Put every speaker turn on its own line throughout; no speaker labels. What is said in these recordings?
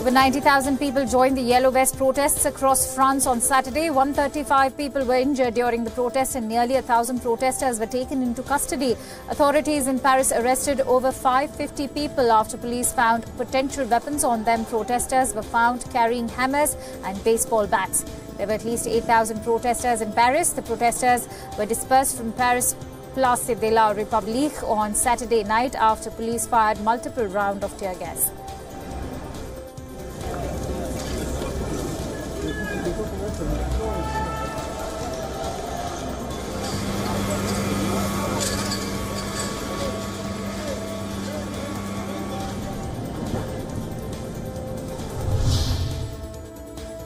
Over 90,000 people joined the Yellow Vest protests across France on Saturday. 135 people were injured during the protest and nearly 1,000 protesters were taken into custody. Authorities in Paris arrested over 550 people after police found potential weapons on them. Protesters were found carrying hammers and baseball bats. There were at least 8,000 protesters in Paris. The protesters were dispersed from Paris Place de la République on Saturday night after police fired multiple rounds of tear gas.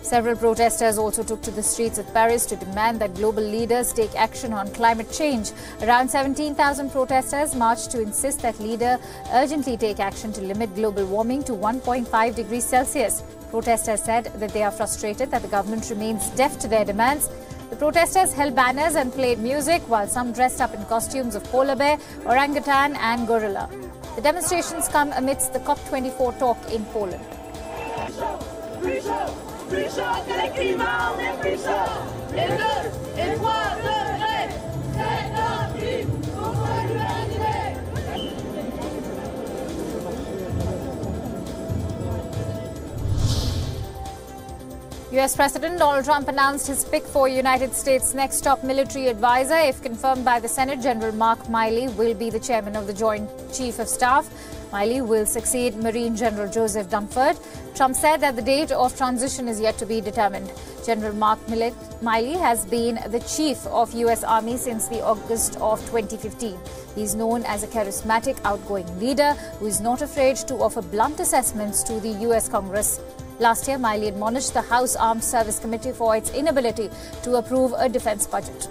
Several protesters also took to the streets of Paris to demand that global leaders take action on climate change. Around 17,000 protesters marched to insist that leaders urgently take action to limit global warming to 1.5 degrees Celsius. Protesters said that they are frustrated that the government remains deaf to their demands. The protesters held banners and played music, while some dressed up in costumes of polar bear, orangutan and gorilla. The demonstrations come amidst the COP24 talk in Poland.
Plus chaud que le climat, on est plus chaud. Et 2 et 3 degrés, c'est un crime contre l'humanité.
US President Donald Trump announced his pick for United States' next top military advisor. If confirmed by the Senate, General Mark Milley will be the chairman of the Joint Chief of Staff. Milley will succeed Marine General Joseph Dunford. Trump said that the date of transition is yet to be determined. General Mark Milley has been the chief of U.S. Army since the August of 2015. He is known as a charismatic, outgoing leader who is not afraid to offer blunt assessments to the U.S. Congress. Last year, Milley admonished the House Armed Service Committee for its inability to approve a defense budget.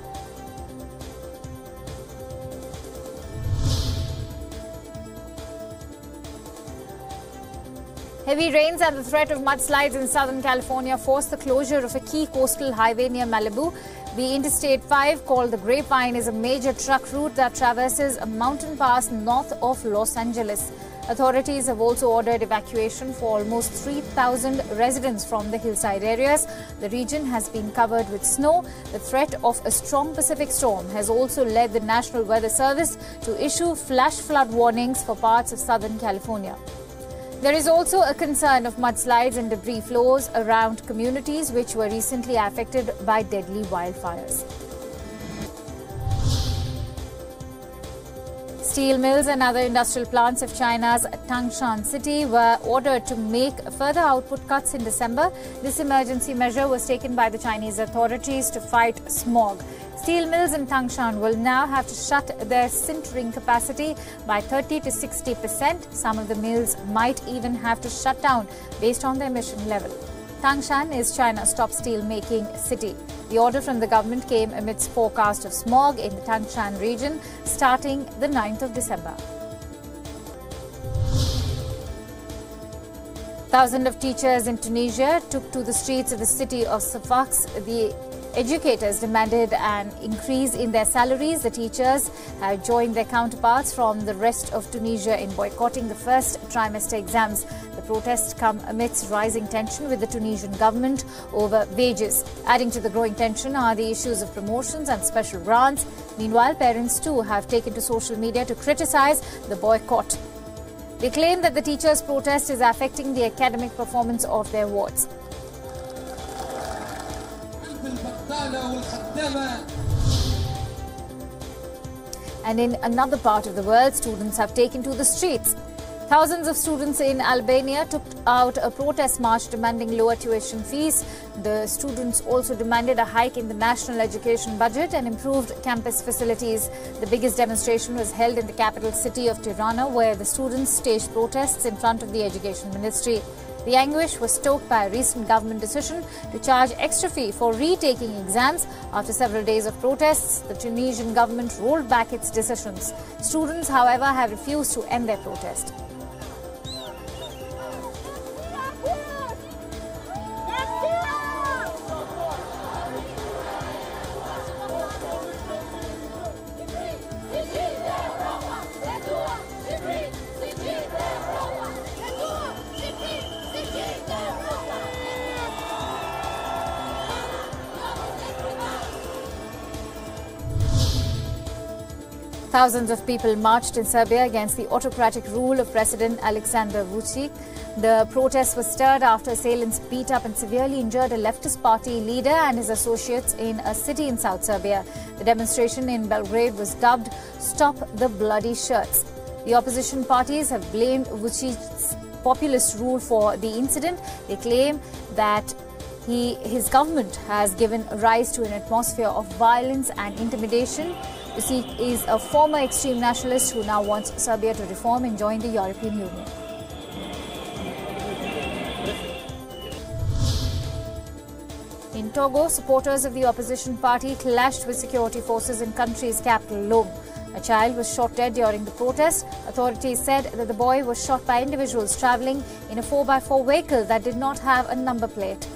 Heavy rains and the threat of mudslides in Southern California forced the closure of a key coastal highway near Malibu. The Interstate 5, called the Grapevine, is a major truck route that traverses a mountain pass north of Los Angeles. Authorities have also ordered evacuation for almost 3,000 residents from the hillside areas. The region has been covered with snow. The threat of a strong Pacific storm has also led the National Weather Service to issue flash flood warnings for parts of Southern California. There is also a concern of mudslides and debris flows around communities which were recently affected by deadly wildfires. Steel mills and other industrial plants of China's Tangshan city were ordered to make further output cuts in December. This emergency measure was taken by the Chinese authorities to fight smog. Steel mills in Tangshan will now have to shut their sintering capacity by 30 to 60%. Some of the mills might even have to shut down based on their emission level. Tangshan is China's top steel-making city. The order from the government came amidst forecast of smog in the Tangshan region starting the 9th of December. Thousands of teachers in Tunisia took to the streets of the city of Sfax. The educators demanded an increase in their salaries. The teachers have joined their counterparts from the rest of Tunisia in boycotting the first trimester exams. The protests come amidst rising tension with the Tunisian government over wages. Adding to the growing tension are the issues of promotions and special grants. Meanwhile, parents too have taken to social media to criticize the boycott. They claim that the teachers' protest is affecting the academic performance of their wards. And in another part of the world, students have taken to the streets. Thousands of students in Albania took out a protest march demanding lower tuition fees. The students also demanded a hike in the national education budget and improved campus facilities. The biggest demonstration was held in the capital city of Tirana, where the students staged protests in front of the Education Ministry. The anguish was stoked by a recent government decision to charge extra fee for retaking exams. After several days of protests, the Tunisian government rolled back its decisions. Students, however, have refused to end their protest. Thousands of people marched in Serbia against the autocratic rule of President Aleksandar Vučić. The protest was stirred after assailants beat up and severely injured a leftist party leader and his associates in a city in South Serbia. The demonstration in Belgrade was dubbed "Stop the Bloody Shirts." The opposition parties have blamed Vučić's populist rule for the incident. They claim that his government has given rise to an atmosphere of violence and intimidation. Vučić is a former extreme nationalist who now wants Serbia to reform and join the European Union. In Togo, supporters of the opposition party clashed with security forces in country's capital, Lome. A child was shot dead during the protest. Authorities said that the boy was shot by individuals travelling in a 4x4 vehicle that did not have a number plate.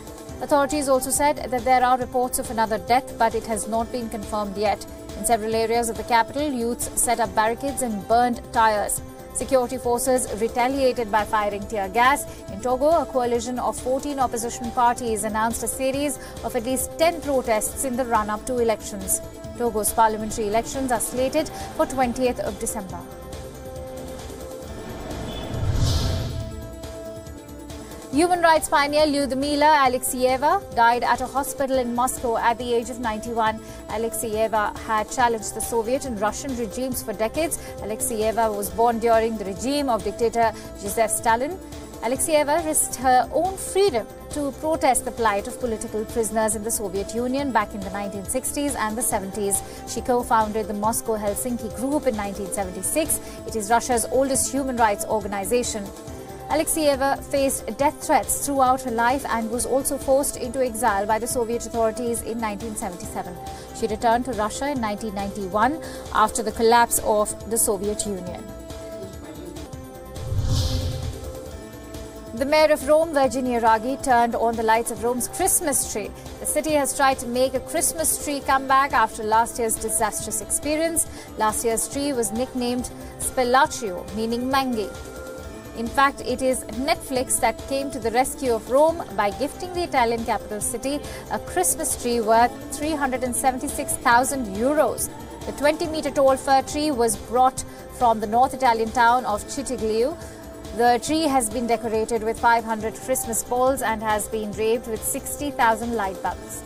Authorities also said that there are reports of another death, but it has not been confirmed yet. In several areas of the capital, youths set up barricades and burned tyres. Security forces retaliated by firing tear gas. In Togo, a coalition of 14 opposition parties announced a series of at least 10 protests in the run-up to elections. Togo's parliamentary elections are slated for 20th of December. Human rights pioneer Ludmila Alexeyeva died at a hospital in Moscow at the age of 91. Alexeyeva had challenged the Soviet and Russian regimes for decades. Alexeyeva was born during the regime of dictator Joseph Stalin. Alexeyeva risked her own freedom to protest the plight of political prisoners in the Soviet Union back in the 1960s and the 70s. She co-founded the Moscow-Helsinki Group in 1976. It is Russia's oldest human rights organization. Alexeyeva faced death threats throughout her life and was also forced into exile by the Soviet authorities in 1977. She returned to Russia in 1991 after the collapse of the Soviet Union. The mayor of Rome, Virginia Raggi, turned on the lights of Rome's Christmas tree. The city has tried to make a Christmas tree comeback after last year's disastrous experience. Last year's tree was nicknamed Spellaccio, meaning mangy. In fact, it is Netflix that came to the rescue of Rome by gifting the Italian capital city a Christmas tree worth €376,000. The 20-meter-tall fir tree was brought from the North Italian town of Citiglio. The tree has been decorated with 500 Christmas balls and has been draped with 60,000 light bulbs.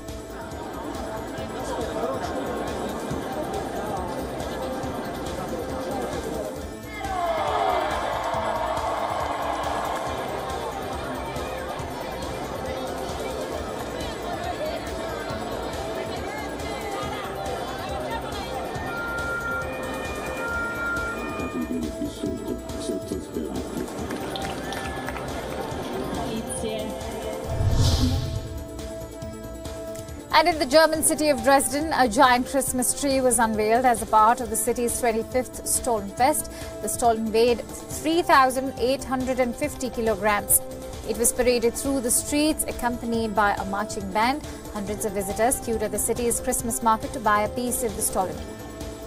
And in the German city of Dresden, a giant Christmas tree was unveiled as a part of the city's 25th Stollenfest. The Stollen weighed 3,850 kilograms. It was paraded through the streets, accompanied by a marching band. Hundreds of visitors queued at the city's Christmas market to buy a piece of the Stollen,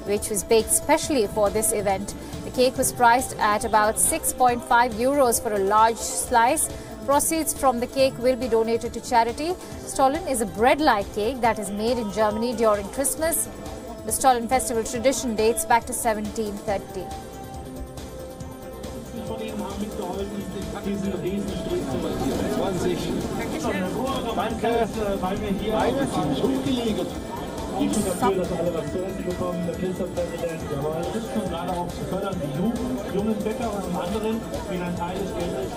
which was baked specially for this event. The cake was priced at about €6.5 for a large slice. Proceeds from the cake will be donated to charity. Stollen is a bread-like cake that is made in Germany during Christmas. The Stollen festival tradition dates back to 1730.
Gut dafür, dass alle was zu essen bekommen, der Ministerpräsident, jawohl, das ist schon gerade auch zu fördern, die jungen Bäcker und anderen, wie ein Teil des Geldes.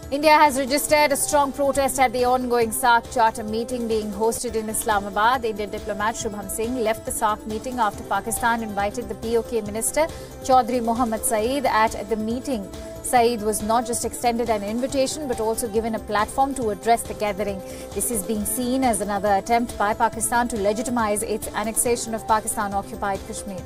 India has registered a strong protest at the ongoing SAARC Charter meeting being hosted in Islamabad. The Indian diplomat Shubham Singh left the SAARC meeting after Pakistan invited the POK minister Chaudhry Mohammad Saeed at the meeting. Saeed was not just extended an invitation but also given a platform to address the gathering. This is being seen as another attempt by Pakistan to legitimize its annexation of Pakistan-occupied Kashmir.